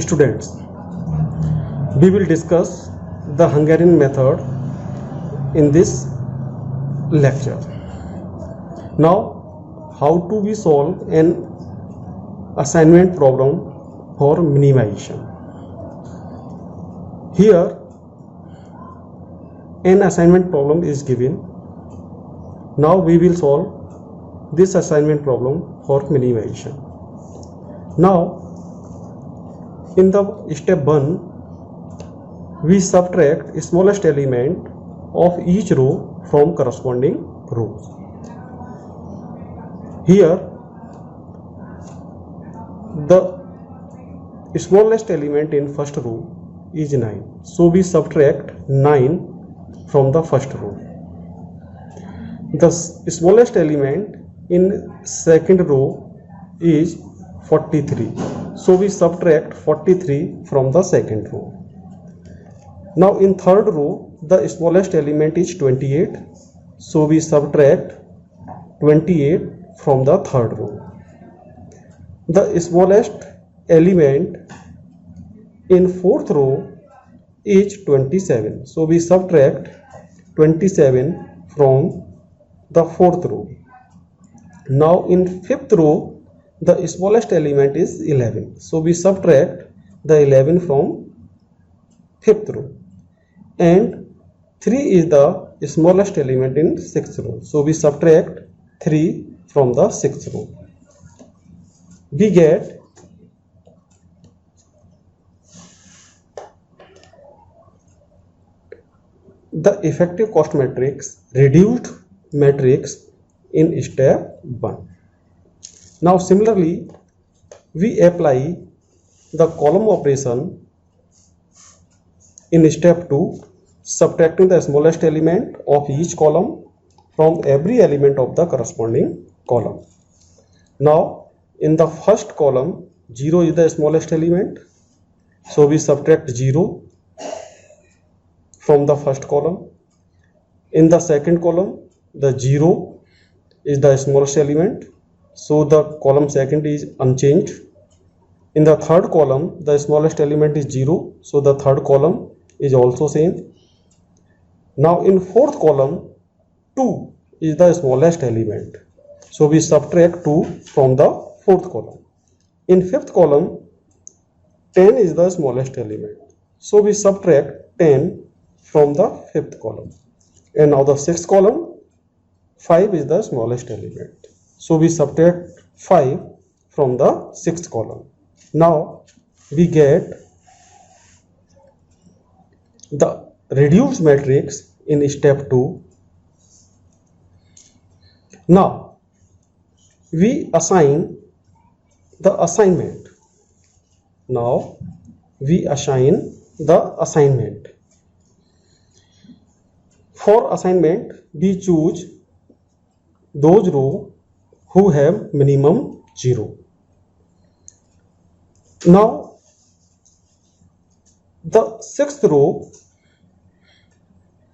Students, we will discuss the Hungarian method in this lecture. Now, how to we solve an assignment problem for minimization. Here, an assignment problem is given. Now we will solve this assignment problem for minimization. Now, in the step 1, we subtract smallest element of each row from corresponding rows. Here, the smallest element in first row is 9. So we subtract 9 from the first row. The smallest element in second row is 43. So we subtract 43 from the second row. Now in third row, the smallest element is 28. So we subtract 28 from the third row. The smallest element in fourth row is 27. So we subtract 27 from the fourth row. Now in fifth row, the smallest element is 11. So we subtract the 11 from fifth row. And 3 is the smallest element in sixth row. So we subtract 3 from the sixth row. We get the effective cost matrix, reduced matrix in step 1. Now similarly, we apply the column operation in step 2, subtracting the smallest element of each column from every element of the corresponding column. Now in the first column, 0 is the smallest element, so we subtract 0 from the first column. In the second column, the 0 is the smallest element, so the column second is unchanged. In the third column, the smallest element is 0, so the third column is also same. Now in fourth column, 2 is the smallest element, so we subtract 2 from the fourth column. In fifth column, 10 is the smallest element, so we subtract 10 from the fifth column. And now the sixth column, 5 is the smallest element, so we subtract 5 from the sixth column. Now we get the reduced matrix in step 2. Now we assign the assignment. Now we assign the assignment. For assignment, we choose those rows who have minimum 0. Now the sixth row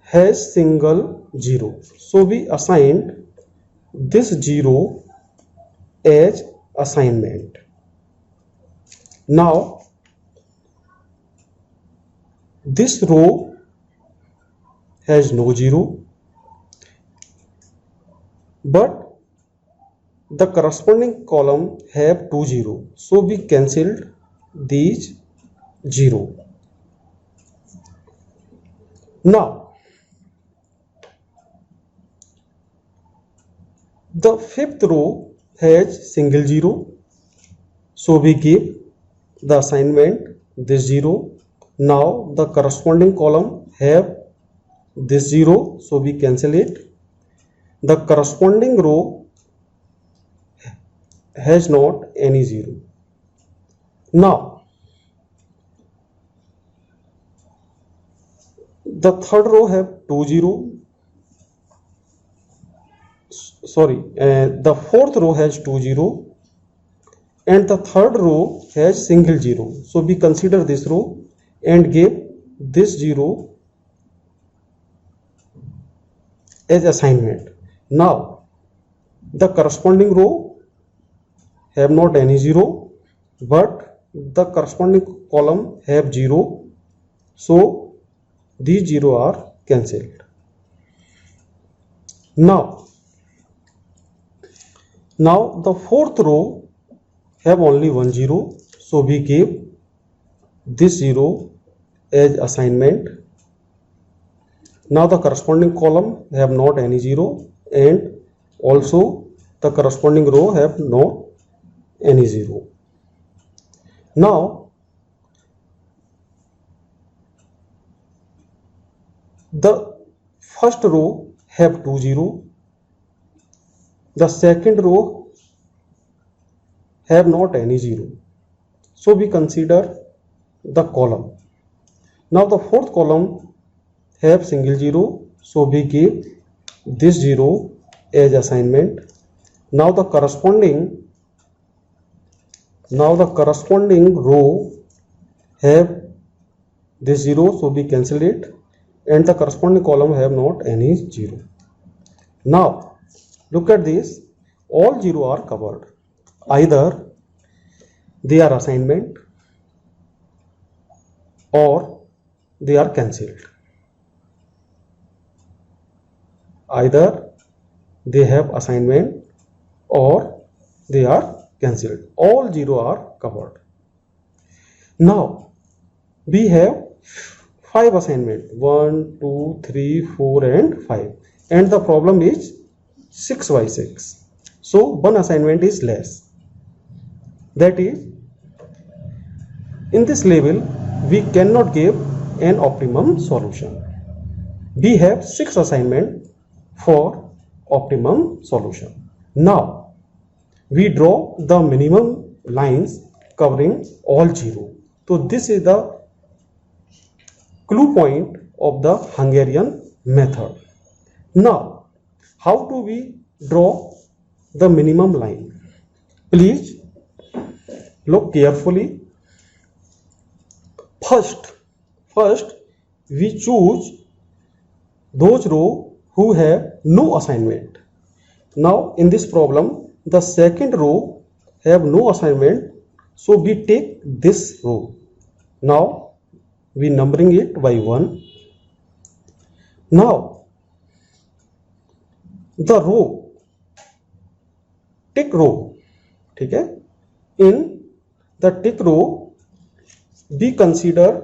has single 0, so we assigned this 0 as assignment. Now this row has no 0, but the corresponding column have 2 0, so we cancelled these 0. Now the fifth row has single 0, so we give the assignment this 0. Now the corresponding column have this 0, so we cancel it. The corresponding row has not any 0. Now the third row have 2 0. The fourth row has 2 0 and the third row has single 0. So we consider this row and give this 0 as assignment. Now the corresponding row have not any 0, but the corresponding column have 0, so these 0 are cancelled. Now the fourth row have only one 0, so we give this 0 as assignment. Now the corresponding column have not any 0, and also the corresponding row have not any 0. Now the first row have 2 0, the second row have not any 0, so we consider the column. Now the fourth column have single 0, so we give this 0 as assignment. Now the corresponding row have this 0, so we cancel it, and the corresponding column have not any 0. Now look at this, all 0 are covered. Either they are assignment or they are cancelled. Either they have assignment or they are cancelled. All 0 are covered. Now we have 5 assignment, 1, 2, 3, 4 and 5, and the problem is 6 by 6, so one assignment is less. That is, in this level we cannot give an optimum solution. We have 6 assignment for optimum solution. Now we draw the minimum lines covering all 0. So this is the clue point of the Hungarian method. Now how do we draw the minimum line? Please look carefully. First we choose those rows who have no assignment. Now in this problem the second row have no assignment, so we take this row. Now we numbering it by 1. Now the row, tick row, okay? In the tick row we consider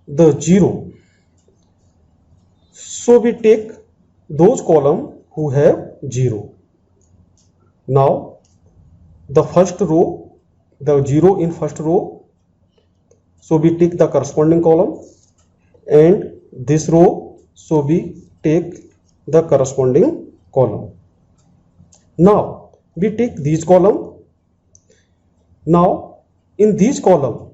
the 0, so we take those column who have 0. Now the first row, the 0 in first row, so we take the corresponding column, and this row, so we take the corresponding column. Now we take these column. Now in these column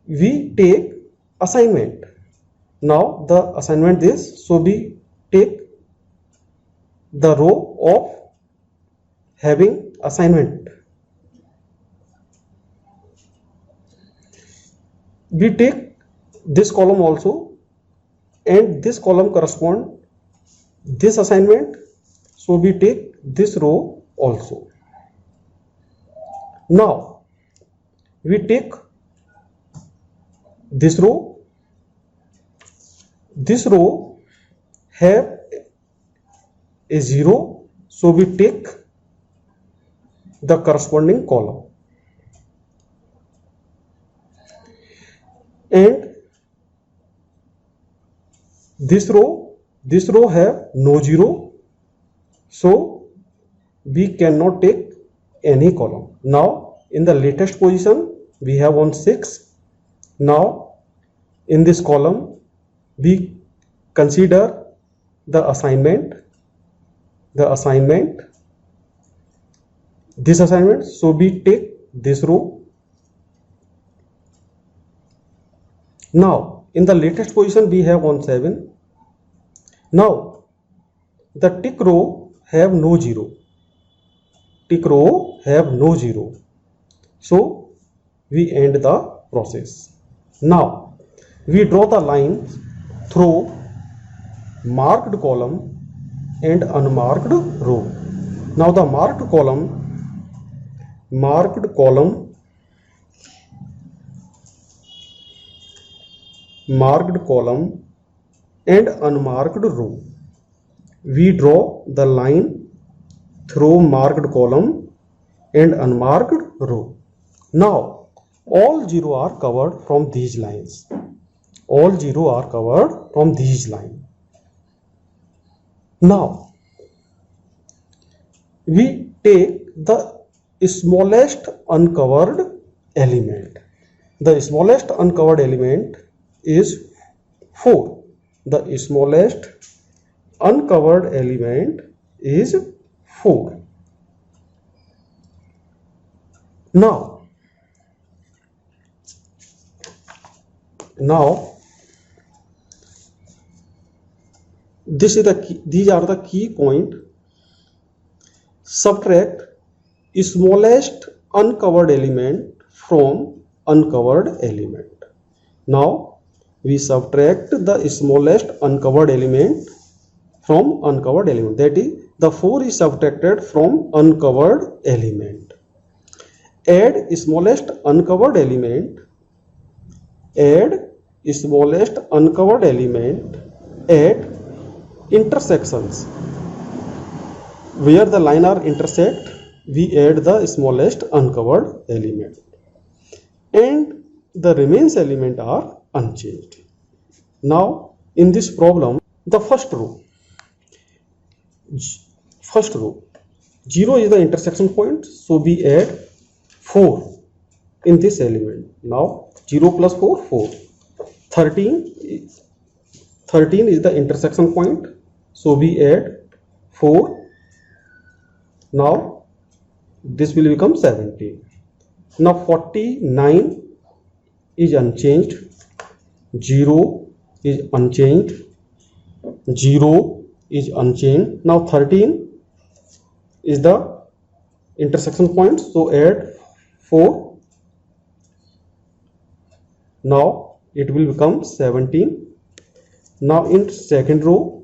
we take assignment. Now the assignment is, so we take the row of having assignment. We take this column also, and this column correspond this assignment, so we take this row also. Now we take this row have a 0, so we take the corresponding column, and this row have no 0, so we cannot take any column. Now in the latest position we have on 6. Now in this column we consider the assignment, this assignment, so we take this row. Now in the latest position we have on 7. Now the tick row have no 0, so we end the process. Now we draw the line through marked column and unmarked row. Now the marked column marked column and unmarked row. We draw the line through marked column and unmarked row. Now all 0 are covered from these lines. All 0 are covered from these lines. Now we take the smallest uncovered element. The smallest uncovered element is 4. The smallest uncovered element is 4. Now this is the key, these are the key point. Subtract smallest uncovered element from uncovered element. Now we subtract the smallest uncovered element from uncovered element, that is the 4 is subtracted from uncovered element. Add smallest uncovered element, add smallest uncovered element at intersections. Where the line are intersect, we add the smallest uncovered element and the remains element are unchanged. Now in this problem, the first row 0 is the intersection point, so we add 4 in this element. Now 0 plus 4, 4. 13 is the intersection point, so we add 4. Now this will become 17. Now 49 is unchanged, 0 is unchanged, 0 is unchanged. Now 13 is the intersection point, so add 4. Now it will become 17. Now in second row,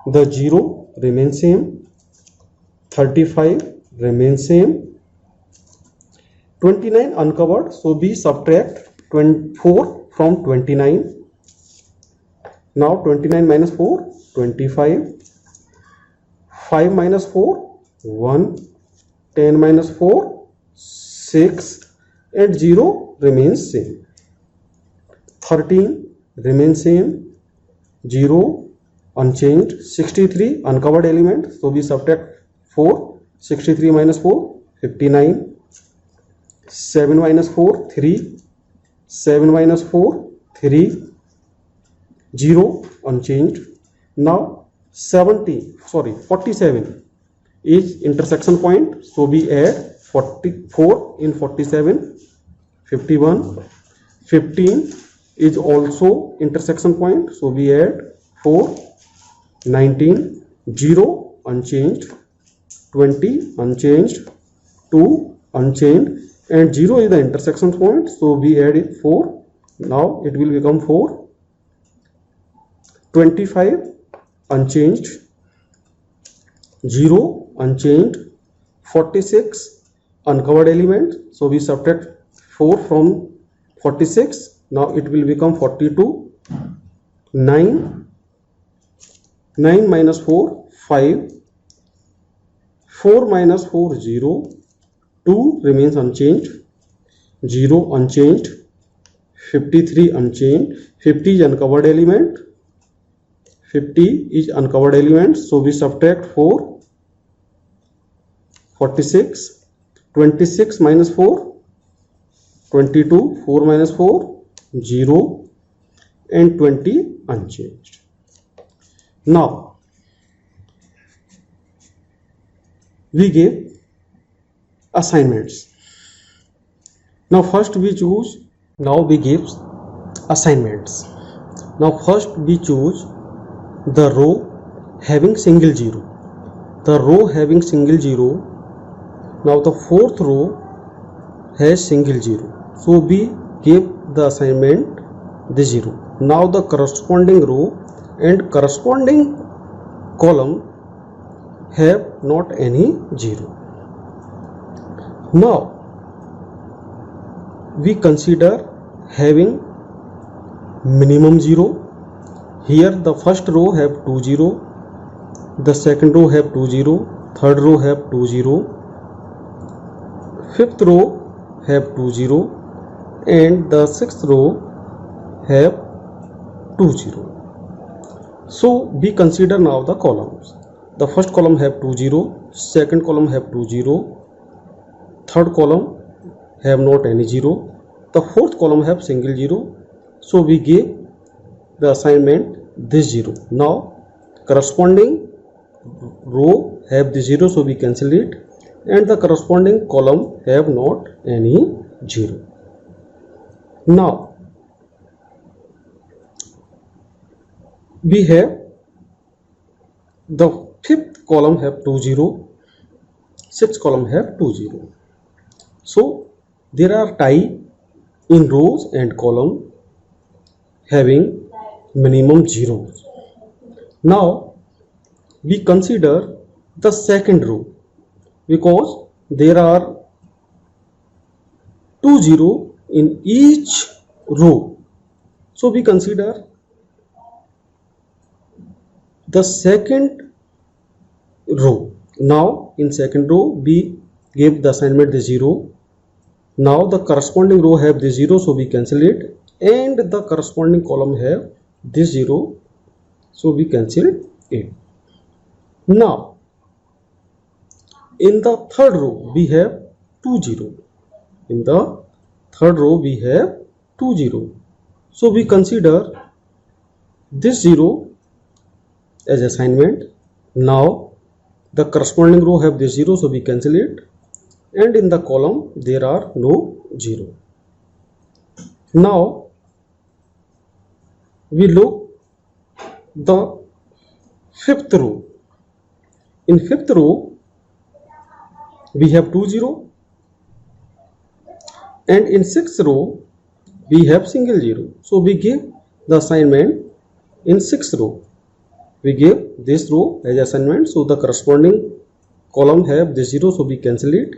the 0 remains same, 35 remains same, 29 uncovered, so we subtract 24 from 29. Now 29 minus 4, 25, 5 minus 4, 1, 10 minus 4, 6, and 0 remains same. 13 remains same, 0 unchanged, 63 uncovered element, so we subtract 4, 63 minus 4, 59, 7 minus 4, 3, 7 minus 4, 3, 0 unchanged. Now 47 is intersection point, so we add 44 in 47, 51, 15 is also intersection point, so we add 4, 19, 0 unchanged, 20 unchanged, 2 unchanged, and 0 is the intersection point, so we add it 4. Now it will become 4. 25 unchanged, 0 unchanged, 46 uncovered element, so we subtract 4 from 46. Now it will become 42. 9 minus 4, 5, 4 minus 4, 0, 2 remains unchanged, 0 unchanged, 53 unchanged, 50 is uncovered element, 50 is uncovered element, so we subtract 4, 46, 26 minus 4, 22, 4 minus 4, 0, and 20 unchanged. Now we give assignments. Now first we choose, now we give assignments. Now first we choose the row having single 0. The row having single 0. Now the fourth row has single 0, so we give the assignment the 0. Now the corresponding row and corresponding column have not any 0. Now we consider having minimum 0. Here the first row have 2 0, the second row have 2 0, third row have 2 0, fifth row have 2 0, and the sixth row have 2 0. So we consider now the columns. The first column have 2 0, second column have 2 0, third column have not any 0, the fourth column have single 0. So we give the assignment this 0. Now corresponding row have the 0, so we cancel it, and the corresponding column have not any 0. Now we have the fifth column have 2 0, sixth column have 2 0. So there are tie in rows and column having minimum zeros. Now we consider the second row because there are 2 0 in each row. So we consider the second row. Now in second row we give the assignment the 0. Now the corresponding row have the 0, so we cancel it, and the corresponding column have this 0, so we cancel it. Now in the third row we have 2 0. In the third row we have 2 0, so we consider this 0 as assignment. Now the corresponding row have this 0, so we cancel it, and in the column there are no 0. Now we look the fifth row. In fifth row we have 2 0, and in sixth row we have single 0, so we give the assignment in sixth row. We give this row as assignment, so the corresponding column have this 0, so we cancel it,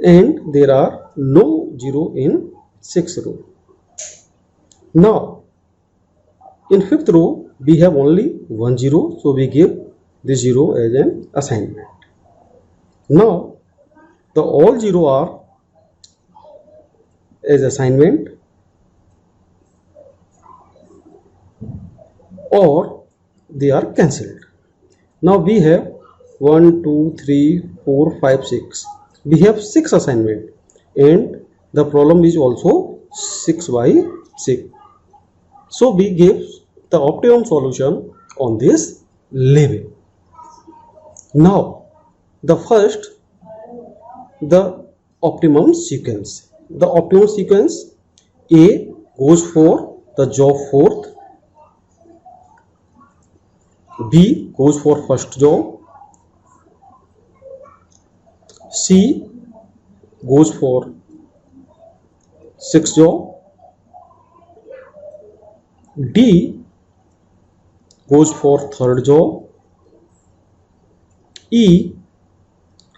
and there are no 0 in sixth row. Now in fifth row we have only 1 0, so we give this 0 as an assignment. Now the all 0 are as assignment or they are cancelled. Now we have 1 2 3 4 5 6. We have 6 assignment, and the problem is also 6 by 6. So we give the optimum solution on this level. Now the first, the optimum sequence. The optimum sequence: A goes for the job fourth, B goes for first job, C goes for sixth job, D goes for third job, E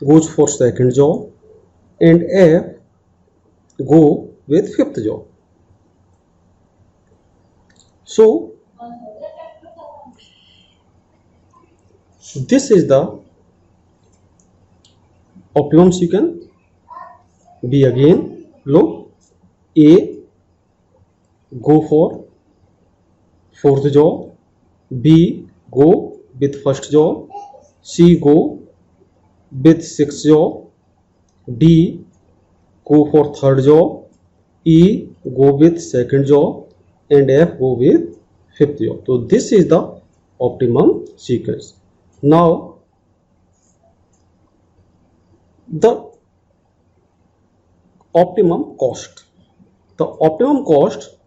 goes for second job, and F go with fifth job. So this is the optimum sequence. B again look: A go for fourth job, B go with first job, C go with sixth job, D go for third job, E go with second job, and F go with fifth job. So this is the optimum sequence. Now the optimum cost. The optimum cost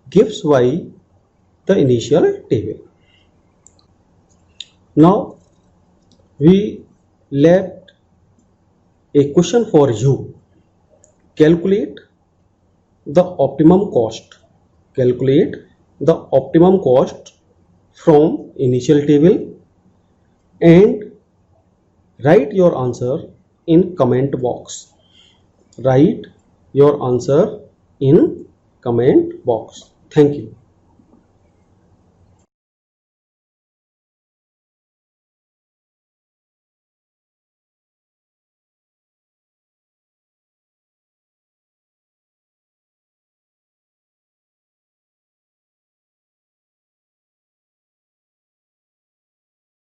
gives by the initial table. Now we left a question for you. Calculate the optimum cost. Calculate the optimum cost from initial table and write your answer in comment box. Write your answer in comment box. Thank you.